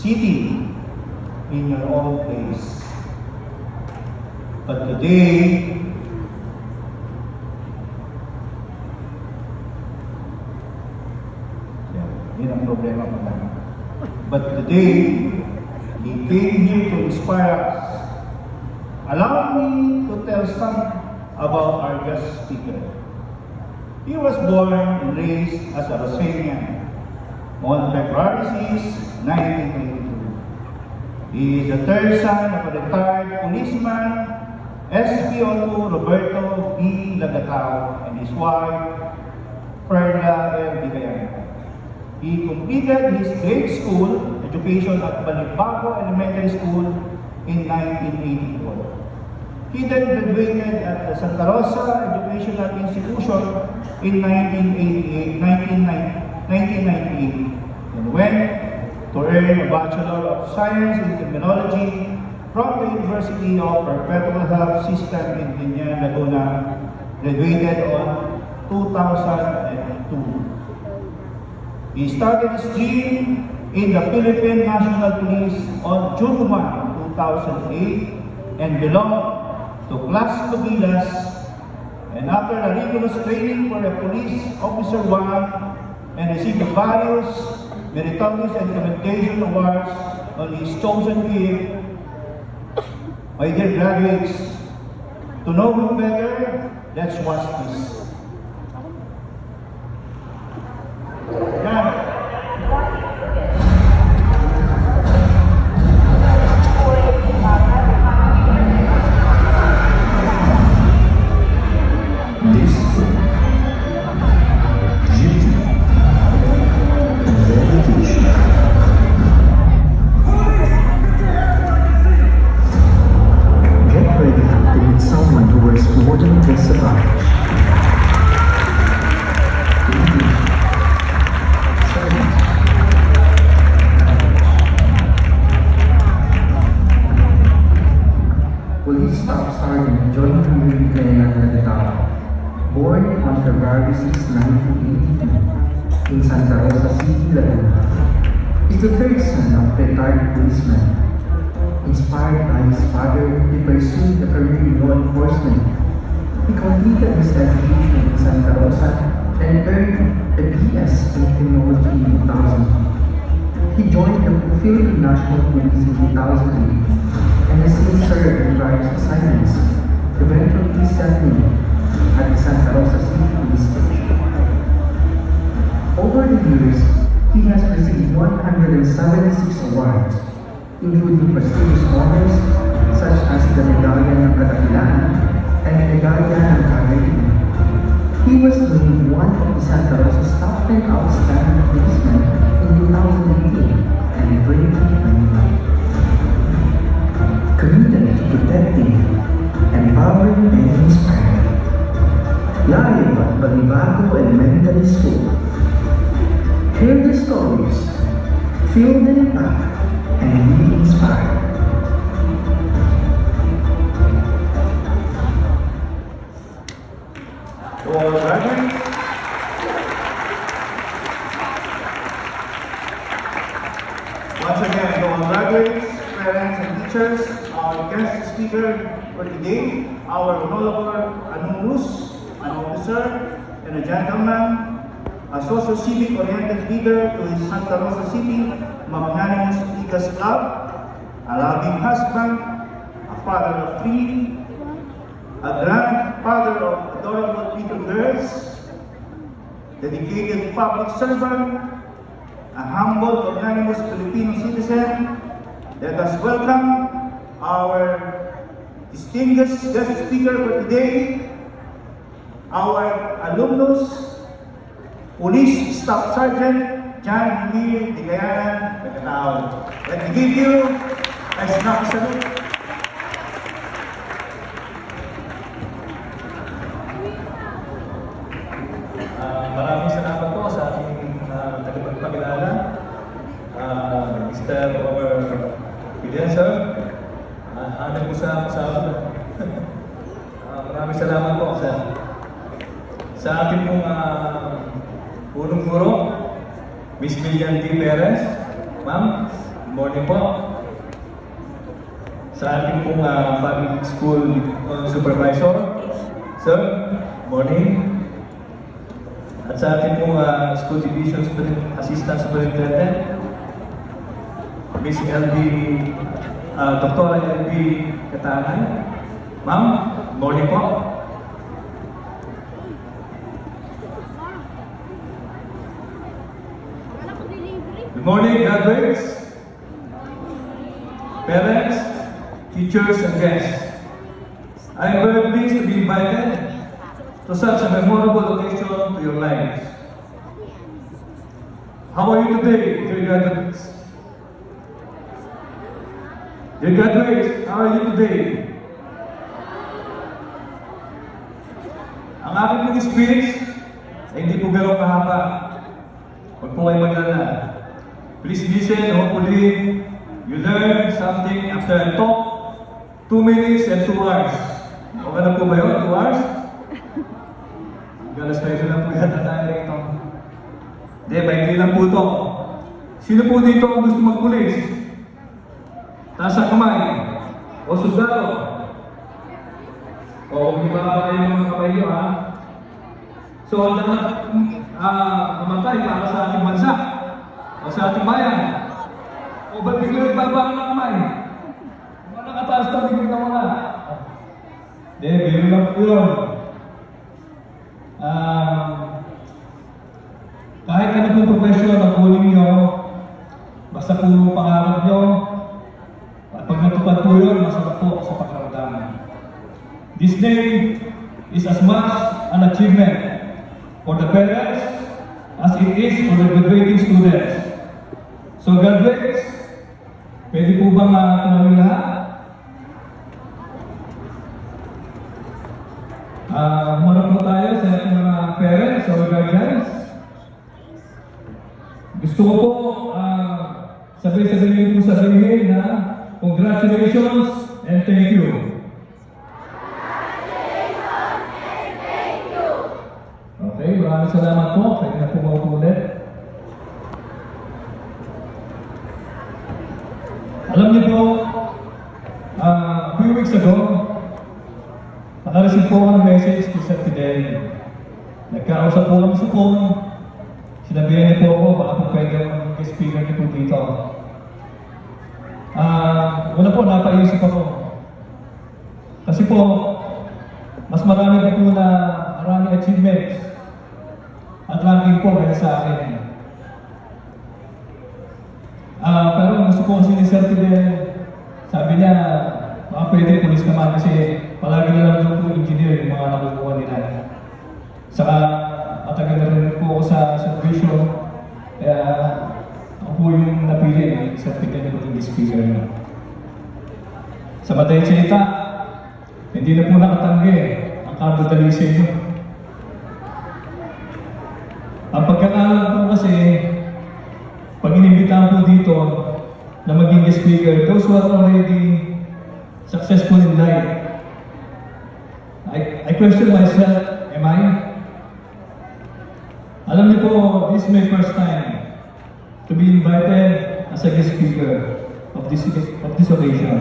sitting in your own place. But today, yun ang problema ko lang. But today, he came here to inspire us. Allow me to tell some about our guest speaker. He was born and raised as a Rosanian on February 6, 1982. He is the third son of a retired policeman, SPO2 Roberto B. Lagatao, and his wife, Perla L. Digayan. He completed his grade school education at Balibago Elementary School in 1984. He then graduated at the Santa Rosa Educational Institution in 1998 and went to earn a Bachelor of Science in Criminology from the University of Perpetual Health System in Binyan, Laguna, graduated on 2002. He started his dream in the Philippine National Police on June 1, 2008 and belonged to Class Lugilas, and after a rigorous training for a police officer 1 and received various meritorious and commendation awards on his chosen field. My dear graduates, to know him better, let's watch this. Police Staff Sergeant John Henry Lagatao, born on February 6, 1982 in Santa Rosa City, Laguna, is the third son of retired policeman. Inspired by his father, he pursued a career in law enforcement. He completed his education in Santa Rosa and earned a BS in Criminology in 2000. He joined the Philippine National Police in 2008 and has since served in various assignments, eventually settling at the Santa Rosa City Police Station. Over the years, he has received 176 awards, including prestigious honors such as the Medalya ng Kadakilaan and Medalya ng Kagayan. He was named one of the Santa Rosa's top 10 outstanding policemen in 2018 and 2021. Committed to protecting, empowering, and inspiring. Live at Balibago Elementary School. Hear the stories, feel the impact, and be inspired. All right. Once again, to all graduates, parents, and teachers, our guest speaker for today, our honorable alumnus, an officer, and a gentleman, a socio-civic-oriented leader to his Santa Rosa City Magnanimous Leaders Club, a loving husband, a father of 3, a grandfather of adorable little girls, dedicated public servant, a humble, magnanimous Filipino citizen. Let us welcome our distinguished guest speaker for today, our alumnus, Police Staff Sergeant John Emil Digayan Lagatao. Let me give you a snap salute. Maraming salamat po sa ating tagapagpakilala, Mr. Robert Videnser. Hanap po sa maraming salamat po sa ating pong punong guro, Miss Millian D. Perez. Ma'am, Good morning po. Sa ating pong public school supervisor, sir, morning. At sa ating pong school division assistant superintendent, Miss LB, Dr. LB Katanay. Ma'am, morning po. Good morning, graduates, parents, teachers, and guests. I am very pleased to be invited to such a memorable occasion to your lives. How are you today, dear graduates? Dear graduates, how are you today? Ang aking pong speech ay hindi po gano'ng kahaba. Huwag po kayo mag-alala. Please listen, hopefully you learn something after I talk 2 minutes and 2 hours. Okay na po ba yun? 2 hours? Galas peso lang po yata tayo rito. Hindi, maigli lang po ito. Sino po dito ang gusto magpulis? Taas ang kamay. O sundalo. O, hindi ba kayo mga kamay nyo, ha? So, handa na mamatay para sa ating bansa. O sa ating bayan. O ba't bigla nagbabaan ng kamay? Mga nakataas na bigla na wala. Hindi, bigla lang po yun. Kahit ano po profession ang kuling nyo, basta po pangarap nyo, at pag natupad po yun, masarap po sa pakiramdam. This day is as much an achievement for the parents as it is for the graduating students. So graduates, pwede po bang tumawin lahat? Muna po tayo sa ating mga parents or guardians. Gusto ko po sabay-sabay po sabihin na congratulations and thank you. Okay, maraming salamat po. Pwede na po mauulit. Alam niyo po, a few weeks ago, nakareceive po ako ng message kay Sir Fidel. Nagkausap po kami sa phone. Sinabihan niyo po ako, baka po pwede ang speaker niyo po dito. Una po, napaisip ako. Kasi po, mas marami po na maraming achievements at ranking po kaya sa akin. Pero gusto ko kasi ni Sir Fidel, sabi niya, baka pwede pulis naman kasi palagi na lang po engineer yung mga nakukuha nila. Saka matagal na rin po ako sa servisyo, kaya ako po yung napili ni Sir Fidel na maging speaker. Sa madaling salita, hindi na po nakatanggi ang kapitalism. Ang pagkakalam po kasi, pag inimbitahan po dito na maging speaker, those who are already successful in life, I question myself, am I? Alam niyo po, this is my first time to be invited as a guest speaker of this occasion.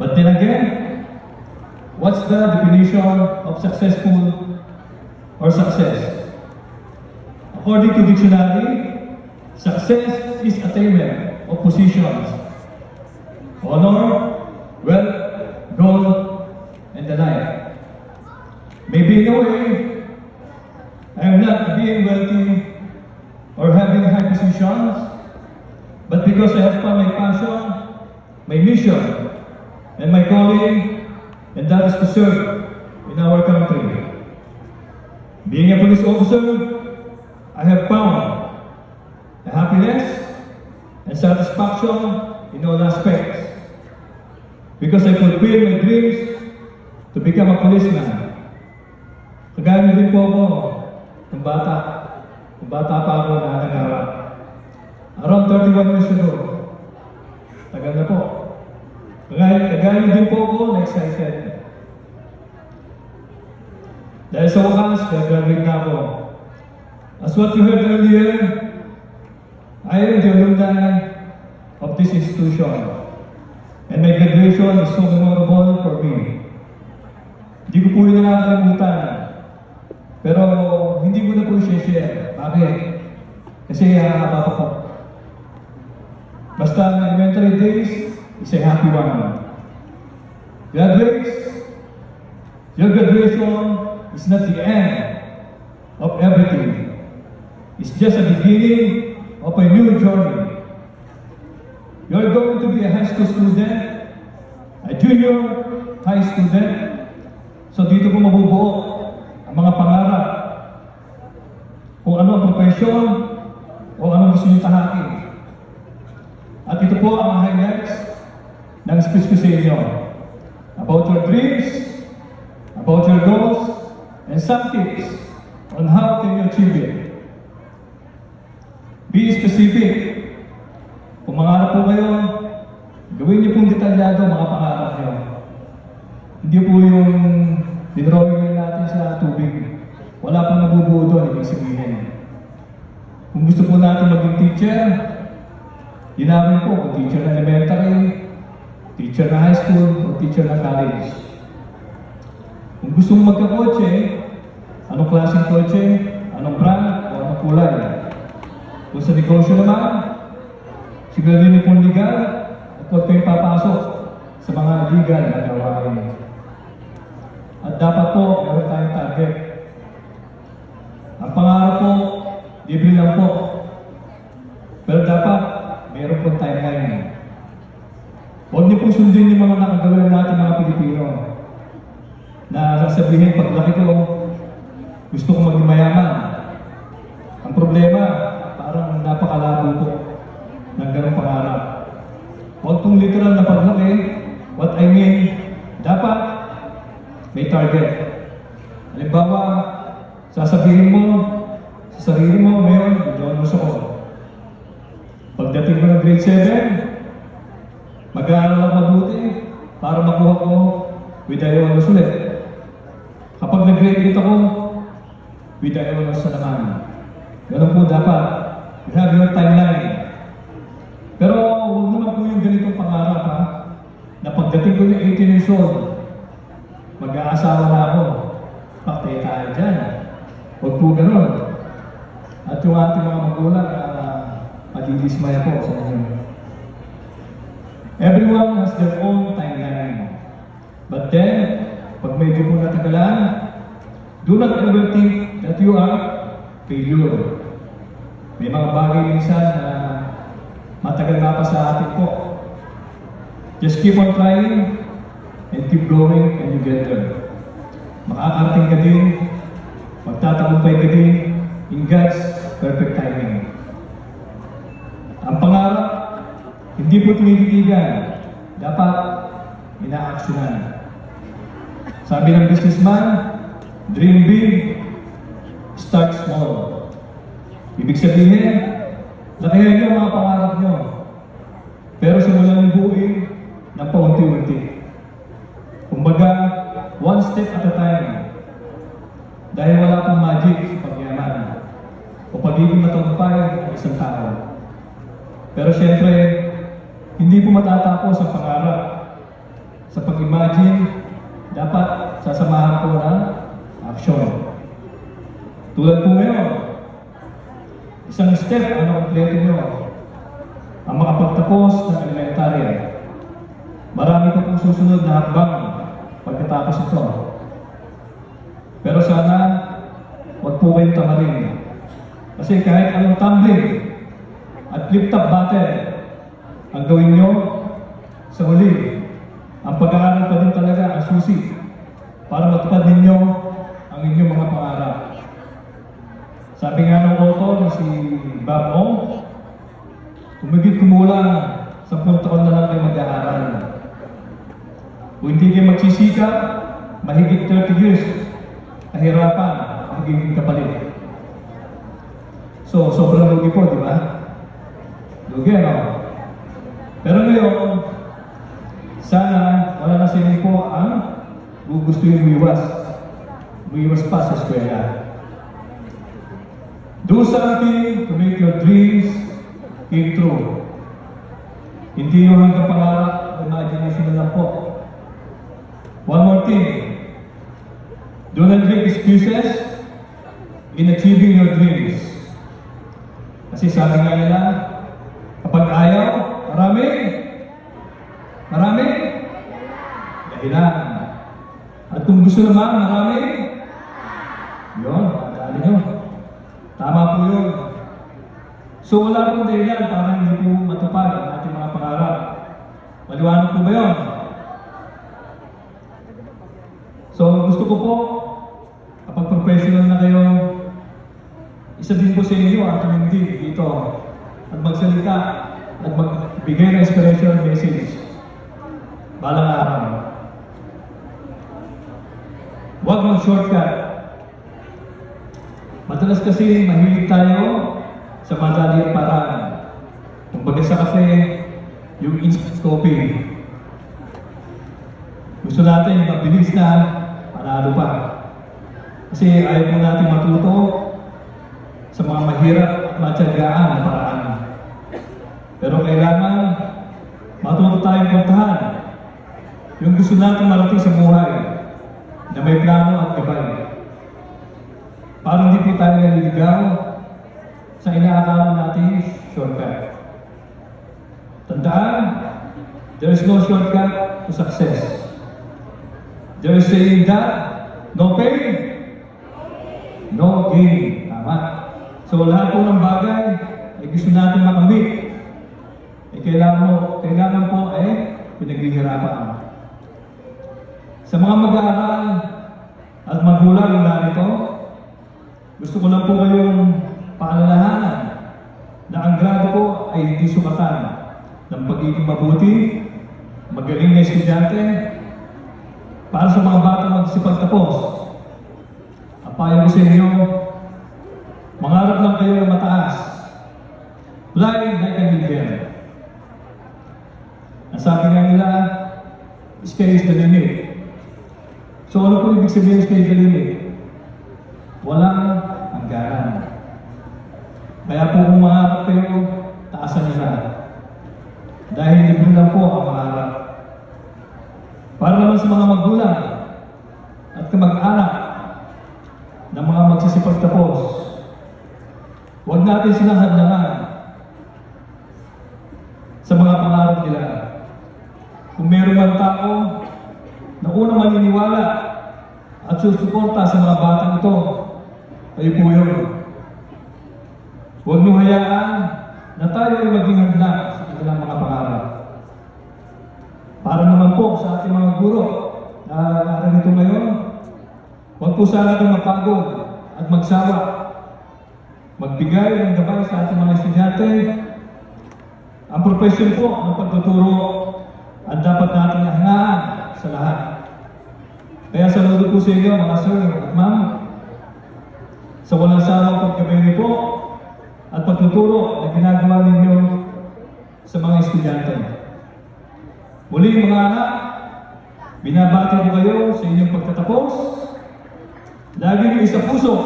But then again, what's the definition of successful or success? According to dictionary, success is attainment of positions, honor, wealth, gold, and the like. Maybe in a way, I am not being wealthy or having high positions, but because I have found my passion, my mission, and my calling, and that is to serve in our country. Being a police officer, I have found the happiness and satisfaction in all aspects because I fulfill my dreams to become a policeman. Kagaya niyo din po ako ng bata. Nung bata pa ako nangangarap. Around 31 years ago. Tagal na po. Kagaya niyo din po ako na-excited. Dahil sa wakas, graduate na ako. As what you heard earlier, I am the alumni of of this institution. And my graduation is so memorable for me. Hindi ko po yun nakakalimutan. Pero hindi ko na po siya-share. Bakit? Kasi hahaba pa po. Basta ang elementary days is a happy one. Graduates, your graduation is not the end of everything. It's just a beginning of a new journey. You're going to be a high school student, a junior high student. So dito po mabubuo ang mga pangarap. Kung ano ang profesyon o ano gusto niyo tahakin. At ito po ang highlights ng speech ko sa inyo. About your dreams, about your goals, and some tips on how can you achieve it. Be specific. Kung mangarap po kayo, gawin niyo pong detalyado mga pangarap niyo. Hindi po yung dinrawing natin sa tubig. Wala pong nabubuo doon, ibig sabihin. Kung gusto po natin maging teacher, ginamit po kung teacher na elementary, teacher na high school, o teacher na college. Kung gusto mo magka-kotse, anong klaseng kotse, anong brand, o anong kulay. Kung sa negosyo naman, siguraduhin niyo pong legal at huwag kayong papasok sa mga legal na gawain. At dapat po, meron tayong target. Ang pangarap po, libre lang po. Pero dapat, meron pong timeline. Huwag niyo pong sundin yung mga nakagawin natin mga Pilipino. Na sasabihin, paglaki ko, gusto ko maging mayaman. Ang problema, parang napakalabo po ng ganong pangarap. Huwag pong literal na paglaki, what I mean, dapat may target. Halimbawa, sasabihin mo sa sarili mo, ngayon, doon gusto ko. Pagdating mo ng grade 7, mag-aaral ako mabuti para makuha ko with the honors ulit. Kapag nag-grade 8 ako, with the honors na naman. Ganun po dapat. You have your timeline. Pero huwag naman po yung ganitong pangarap ha, na pagdating ko ng 18 years old, mag-aasawa na ako. Paktay tayo dyan. Huwag po ganun. At yung ating mga magulang, madidismaya po sa inyo. Everyone has their own timeline. But then, pag medyo po natagalan, do not ever think that you are failure. May mga bagay minsan na matagal na pa sa atin po. Just keep on trying and keep going and you get there. Makakarating ka din, magtatagumpay ka din in God's perfect timing. Ang pangarap, hindi po tinititigan, dapat ina-actionan. Sabi ng businessman, dream big, start small. Ibig sabihin, lakihan niyo ang mga pangarap niyo. Pero simulan niyo buuin ng paunti-unti. Kumbaga, one step at a time. Dahil wala pong magic sa pagyaman o pagiging matagumpay ng isang tao. Pero syempre, hindi po matatapos ang pangarap. Sa pag-imagine, dapat sasamahan po ng action. Tulad po ngayon, isang step ang kompleto nyo, ang makapagtapos ng elementary. Marami pa pong susunod na hakbang pagkatapos ito. Pero sana, huwag po kayong tamarin. Kasi kahit anong tumbling at flip-top battle ang gawin nyo, sa huli, ang pag-aaral pa din talaga ang susi para matupad ninyo ang inyong mga pangarap. Sabi nga ng author na si Bob Ong, umigit kumulang 10 taon na lang kayo mag-aaral. Kung hindi kayo magsisikap, mahigit 30 years, kahirapan ang magiging kapalit. So, sobrang lugi po, di ba? Lugi, ano? Pero ngayon, sana wala na sa inyo po ang gugustuhin umiwas. Umiwas pa sa eskwela. Do something to make your dreams came true. Hindi yung hanggang pangarap, imagination na lang po. One more thing. Do not make excuses in achieving your dreams. Kasi sabi nga nila, kapag ayaw, marami, dahilan. At kung gusto naman, marami, yun, dali nyo. Tama po yun. So wala pong dahilan para hindi po matupad ang ating mga pangarap. Maliwanag po ba yun? So gusto ko po, kapag professional na kayo, isa din po sa inyo ang tumindi dito at magsalita at magbigay ng inspirational message. Balang araw. Huwag mag-shortcut. Madalas kasi mahilig tayo sa madali ang paraan. Kumbaga sa kape, yung instant coffee. Gusto natin yung mabilis na panalo pa. Kasi ayaw po natin matuto sa mga mahirap at matyagaan na paraan. Pero kailangan matuto tayong puntahan yung gusto natin marating sa buhay na may plano at gabay. Para hindi po tayo naliligaw sa inaakala natin shortcut. Tandaan, there is no shortcut to success. There is saying that no pain, no gain. Tama. So lahat po ng bagay ay gusto natin makamit. Kailangan po pinaghihirapan. Sa mga mag-aaral at magulang na narito, gusto ko lang po kayong paalalahanan na ang grado ko ay hindi sumatan ng pagiging mabuti, magaling na estudyante, para sa mga bata magsipagtapos. Ang payo ko sa inyo, mangarap lang kayo ng mataas. Fly like an eagle. Nasabi nga nila, sky is the limit. So ano po ibig sabihin ng sky is the limit? Walang hangganan. Kaya po kung mangarap kayo, taasan nila. Dahil libre lang po ang mangarap. Para naman sa mga magulang at kamag-anak ng mga magsisipagtapos, huwag natin silang hadlangan sa mga pangarap nila. Kung meron man tao na unang maniniwala at susuporta sa mga batang ito, kayo po yun. Huwag niyo hayaan na tayo ay maging hadlang sa kanilang mga pangarap. Para naman po sa ating mga guro na narito ngayon, huwag po sana kayong mapagod at magsawa. Magbigay ng gabay sa ating mga estudyante. Ang profesyon po ng pagtuturo ang dapat natin hangaan sa lahat. Kaya saludo po sa inyo mga sir at ma'am sa walang sawang pagkabay po at pagtuturo na ginagawa ninyo sa mga estudyante. Muli mga anak, binabati ko kayo sa inyong pagtatapos. Lagi niyo sa puso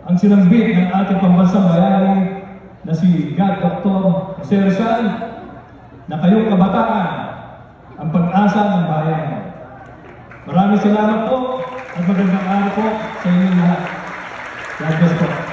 ang sinambit ng ating pambansang bayani na si God Dr. Jose Rizal, na kayong kabataan ang pag-asa ng bayan. Maraming salamat po at magandang araw po sa inyong lahat. God bless po.